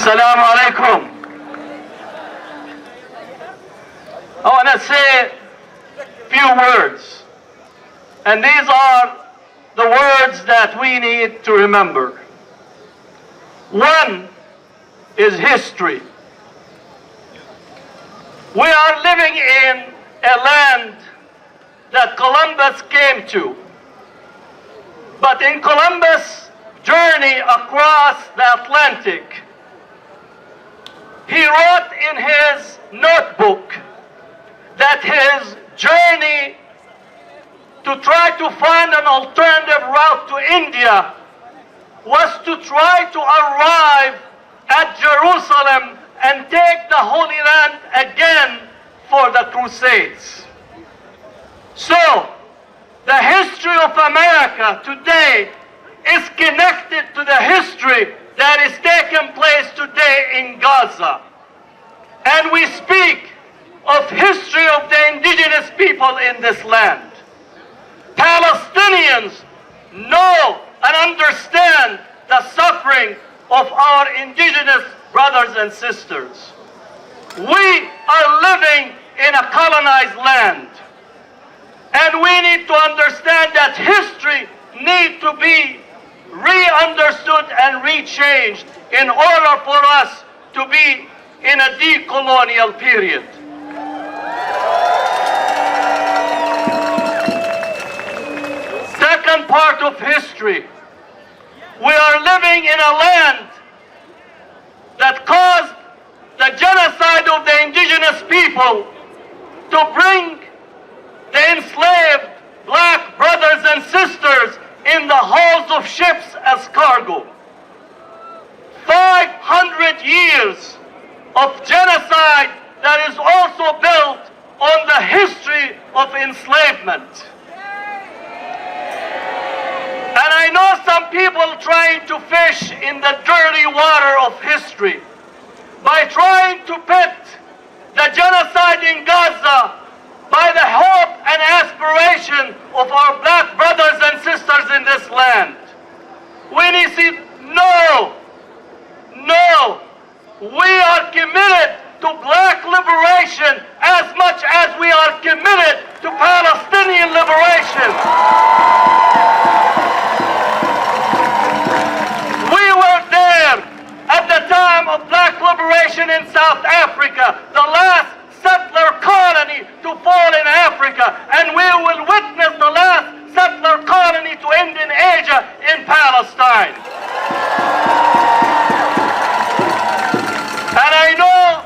Assalamu alaikum. I want to say a few words. And these are the words that we need to remember. One is history. We are living in a land that Columbus came to. But in Columbus' journey across the Atlantic, he wrote in his notebook that his journey to try to find an alternative route to India was to try to arrive at Jerusalem and take the Holy Land again for the Crusades. So, the history of America today is connected to the history that is taking place today in Gaza. And we speak of history of the indigenous people in this land. Palestinians know and understand the suffering of our indigenous brothers and sisters. We are living in a colonized land. And we need to understand that history needs to be re-understood and re-changed in order for us to be in a decolonial period. Second part of history, we are living in a land that caused the genocide of the indigenous people to bring the enslaved black brothers and sisters in the hulls of ships as cargo. 500 years of genocide that is also built on the history of enslavement. And I know some people trying to fish in the dirty water of history by trying to pit the genocide in Gaza by the hope and aspiration of our black brothers and sisters in this land. We need to say, no, we are committed to black liberation as much as we are committed to Palestinian liberation. We were there at the time of black liberation in South Africa, the last settler colony to fall in Africa, and we will witness the last settler colony to end in Asia, in Palestine. And I know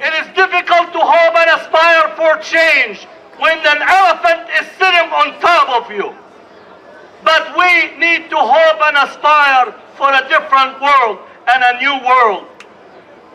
it is difficult to hope and aspire for change when an elephant is sitting on top of you. But we need to hope and aspire for a different world and a new world.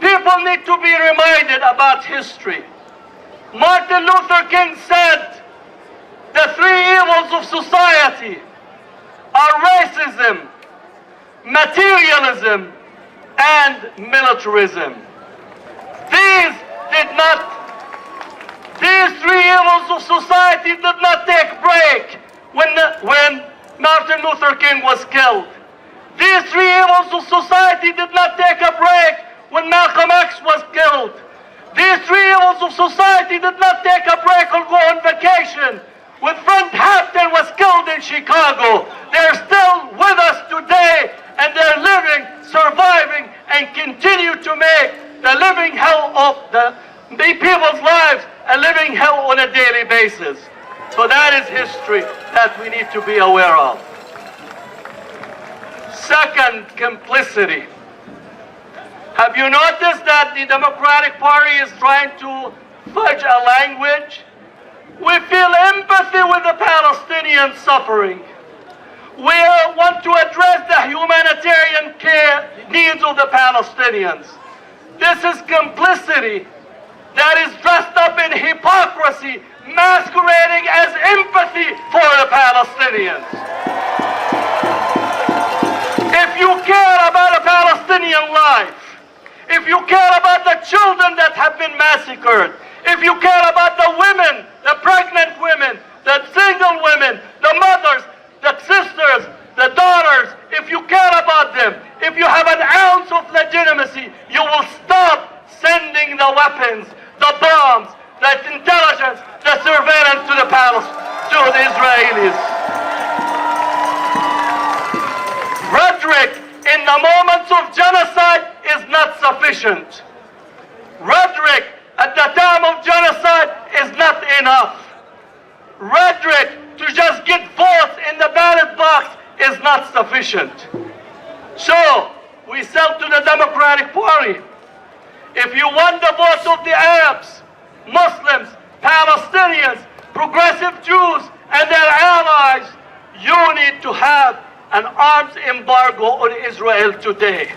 People need to be reminded about history. Martin Luther King said, the three evils of society are racism, materialism, and militarism. These three evils of society did not take a break when Martin Luther King was killed. These three evils of society did not take a break when Malcolm X was killed. These three evils of society did not take a break or go on vacation when Frank Hampton was killed in Chicago. They're still with us today, and they're living, surviving, and continue to make the living hell of the people's lives a living hell on a daily basis. So that is history that we need to be aware of. Second, complicity. Have you noticed that the Democratic Party is trying to fudge a language? We feel empathy with the Palestinian suffering. We want to address the humanitarian care needs of the Palestinians. This is complicity that is dressed up in hypocrisy, masquerading as empathy for the Palestinians. If you care about a Palestinian life, if you care about the children that have been massacred, if you care about the women, the pregnant women, the single women, the mothers, the sisters, the daughters, if you care about them, if you have an ounce of legitimacy, you will stop sending the weapons, the bombs, the intelligence, the surveillance to the Israelis. Rhetoric in the moments of genocide is not sufficient. Rhetoric at the time of genocide is not enough. Rhetoric to just get votes in the ballot box is not sufficient. So, we said to the Democratic Party, if you want the votes of the Arabs, Muslims, Palestinians, progressive Jews, and their allies, you need to have an arms embargo on Israel today.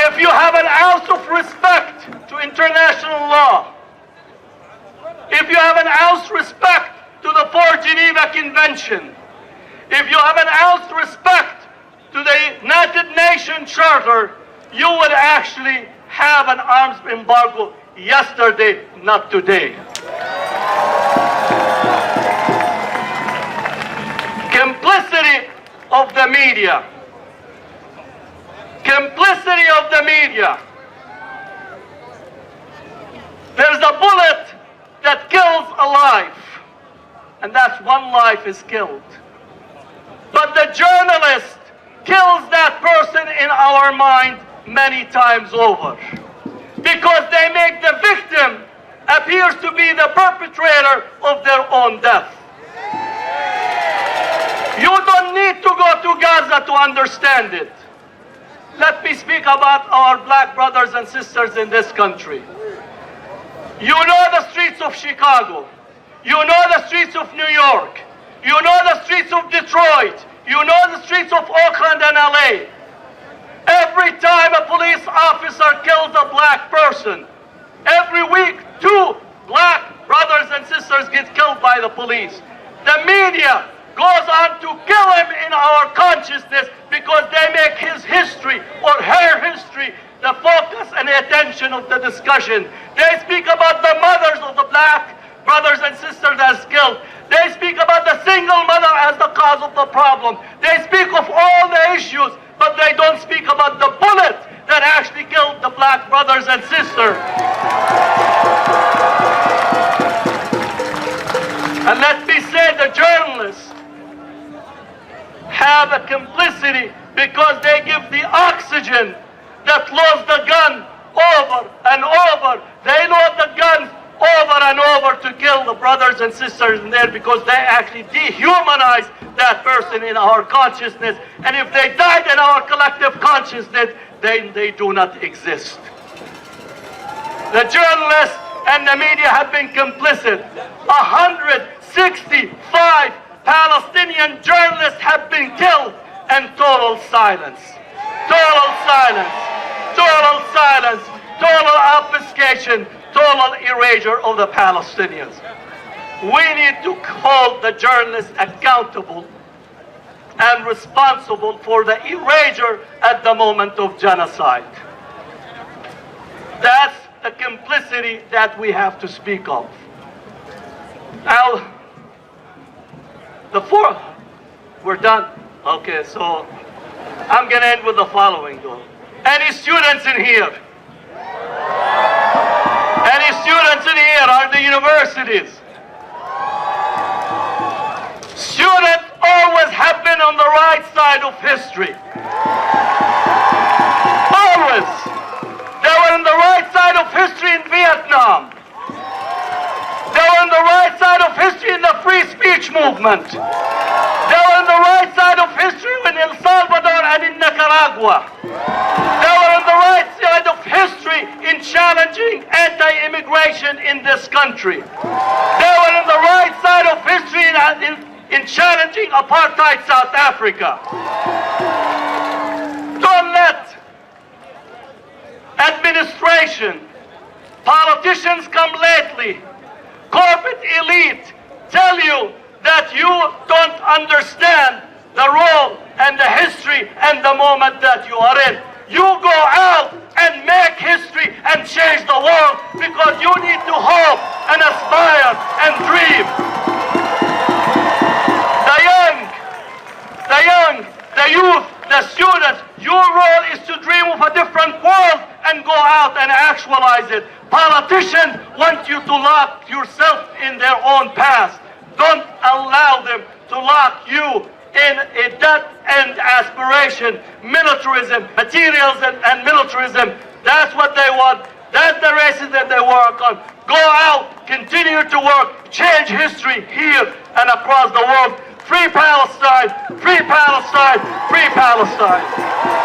If you have an ounce of respect to international law, if you have an ounce respect to the 4 Geneva Convention, if you have an ounce respect to the United Nations Charter, you would actually have an arms embargo yesterday, not today. Complicity of the media. Complicity of the media. There's a bullet that kills a life, and that's one life is killed. But the journalist kills that person in our mind many times over, because they make the victim appears to be the perpetrator of their own death. You don't need to go to Gaza to understand it. Let me speak about our black brothers and sisters in this country. You know the streets of Chicago. You know the streets of New York. You know the streets of Detroit. You know the streets of Oakland and LA. Every time a police officer kills a black person, every week 2 black brothers and sisters get killed by the police. The media goes on to kill him in our consciousness because they make his history or her history the focus and the attention of the discussion. They speak about the mothers of the black brothers and sisters as killed. They speak about the single mother as the cause of the problem. They speak of all the issues, but they don't speak about the bullet that actually killed the black brothers and sisters. And let me say the journalists have a complicity because they give the oxygen that loads the gun over and over. They load the guns over and over to kill the brothers and sisters in there because they actually dehumanize that person in our consciousness. And if they died in our collective consciousness, then they do not exist. The journalists and the media have been complicit. 165 Palestinian journalists have been killed, and total silence. Total silence. Total silence. Total obfuscation. Total erasure of the Palestinians. We need to hold the journalists accountable and responsible for the erasure at the moment of genocide. That's the complicity that we have to speak of. Now, we're done. Okay, so I'm going to end with the following though. Any students in here? Any students in here are the universities? Students always have been on the right side of history. Always. They were on the right side of history in Vietnam. They were on the right side of history in the free speech movement. They were on the right side of history in El Salvador and in Nicaragua. They were on the right side of history in challenging anti-immigration in this country. They were on the right side of history in challenging apartheid South Africa. Don't let administration, politicians come lately, corporate elite tell you that you don't understand the role and the history and the moment that you are in. You go out and make history and change the world because you need to hope and aspire and dream. The intellectualize it. Politicians want you to lock yourself in their own past. Don't allow them to lock you in a dead-end aspiration, militarism, materialism and militarism. That's what they want. That's the racism that they work on. Go out, continue to work, change history here and across the world. Free Palestine, free Palestine, free Palestine.